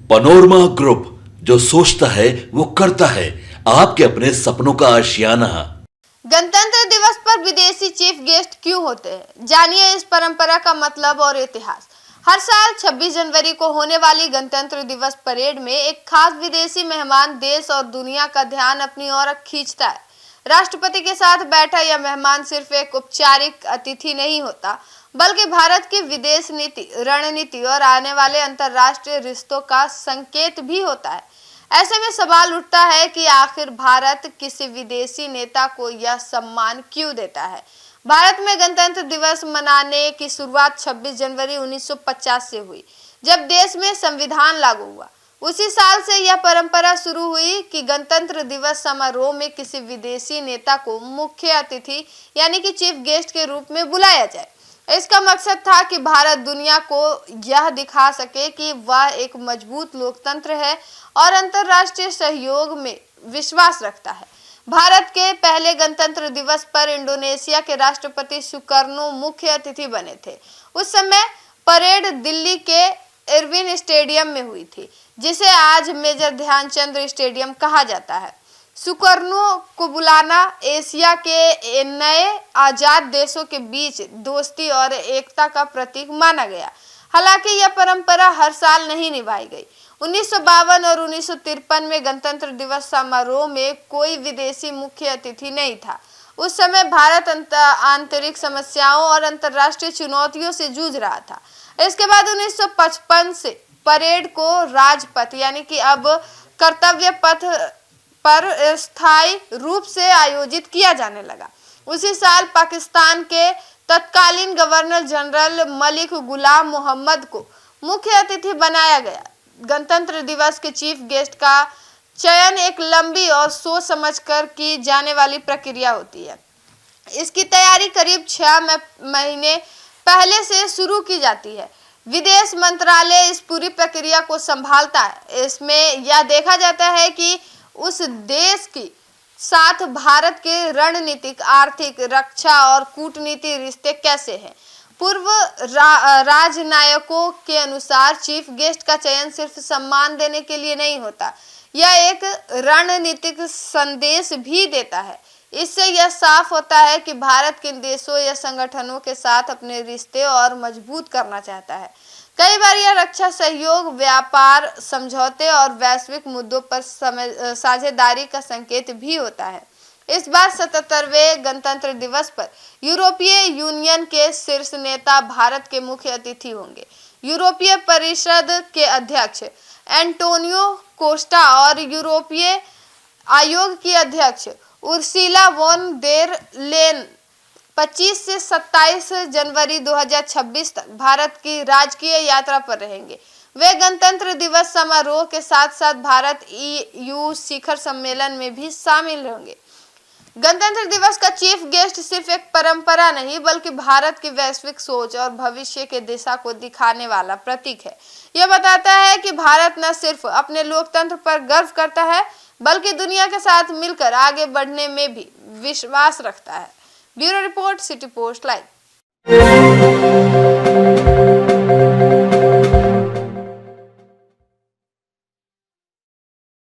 Panorama group, जो सोचता है वो करता है। आपके अपने सपनों का आशियाना। गणतंत्र दिवस पर विदेशी चीफ गेस्ट क्यों होते हैं, जानिए इस परंपरा का मतलब और इतिहास। हर साल 26 जनवरी को होने वाली गणतंत्र दिवस परेड में एक खास विदेशी मेहमान देश और दुनिया का ध्यान अपनी ओर खींचता है। राष्ट्रपति के साथ बैठा यह मेहमान सिर्फ एक औपचारिक अतिथि नहीं होता, बल्कि भारत की विदेश नीति, रणनीति और आने वाले अंतर्राष्ट्रीय रिश्तों का संकेत भी होता है। ऐसे में सवाल उठता है कि आखिर भारत किसी विदेशी नेता को यह सम्मान क्यों देता है। भारत में गणतंत्र दिवस मनाने की शुरुआत 26 जनवरी 1950 से हुई, जब देश में संविधान लागू हुआ। उसी साल से यह परंपरा शुरू हुई कि गणतंत्र दिवस समारोह में किसी विदेशी नेता को मुख्य अतिथि यानी कि चीफ गेस्ट के रूप में बुलाया जाए। इसका मकसद था कि भारत दुनिया को यह दिखा सके कि वह एक मजबूत लोकतंत्र है और अंतर्राष्ट्रीय सहयोग में विश्वास रखता है। भारत के पहले गणतंत्र दिवस पर इंडोनेशिया के राष्ट्रपति सुकर्नो मुख्य अतिथि बने थे। उस समय परेड दिल्ली के इरविन स्टेडियम में हुई थी, जिसे आज मेजर ध्यानचंद स्टेडियम कहा जाता है। सुकर्नो को बुलाना एशिया के नए आजाद देशों के बीच दोस्ती और एकता का प्रतीक माना गया। हालांकि यह परंपरा हर साल नहीं निभाई गई। 1952 और 1953 में गणतंत्र दिवस समारोह में कोई विदेशी मुख्य अतिथि नहीं था। उस समय भारत आंतरिक समस्याओं और अंतर्राष्ट्रीय चुनौतियों से जूझ रहा था। इसके बाद 1955 से परेड को राजपथ यानी कि अब कर्तव्य पथ पर स्थायी रूप से आयोजित किया जाने लगा। उसी साल पाकिस्तान के तत्कालीन गवर्नर जनरल मलिक गुलाम मोहम्मद को मुख्य अतिथि बनाया गया। गणतंत्र दिवस के चीफ गेस्ट का चयन एक लंबी और सोच समझकर की जाने वाली प्रक्रिया होती है। इसकी तैयारी करीब 6 महीने पहले से शुरू की जाती है। विदेश मंत्रालय इस पूरी प्रक्रिया को संभालता है। इसमें यह देखा जाता है कि उस देश के साथ भारत के रणनीतिक, आर्थिक, रक्षा और कूटनीति रिश्ते कैसे हैं। पूर्व राजनयिकों के अनुसार चीफ गेस्ट का चयन सिर्फ सम्मान देने के लिए नहीं होता, यह एक रणनीतिक संदेश भी देता है। इससे यह साफ होता है कि भारत किन देशों या संगठनों के साथ अपने रिश्ते और मजबूत करना चाहता है। कई बार यह रक्षा सहयोग, व्यापार समझौते और वैश्विक मुद्दों पर साझेदारी का संकेत भी होता है। इस बार 77वें गणतंत्र दिवस पर यूरोपीय यूनियन के शीर्ष नेता भारत के मुख्य अतिथि होंगे। यूरोपीय परिषद के अध्यक्ष एंटोनियो कोस्टा और यूरोपीय आयोग की अध्यक्ष उर्सुला वॉन देर लेन 25 से 27 जनवरी 2026 तक भारत की राजकीय यात्रा पर रहेंगे। वे गणतंत्र दिवस समारोह के साथ साथ भारत EU शिखर सम्मेलन में भी शामिल होंगे। गणतंत्र दिवस का चीफ गेस्ट सिर्फ एक परंपरा नहीं, बल्कि भारत की वैश्विक सोच और भविष्य के दिशा को दिखाने वाला प्रतीक है। यह बताता है कि भारत न सिर्फ अपने लोकतंत्र पर गर्व करता है, बल्कि दुनिया के साथ मिलकर आगे बढ़ने में भी विश्वास रखता है। Bureau report, city post live.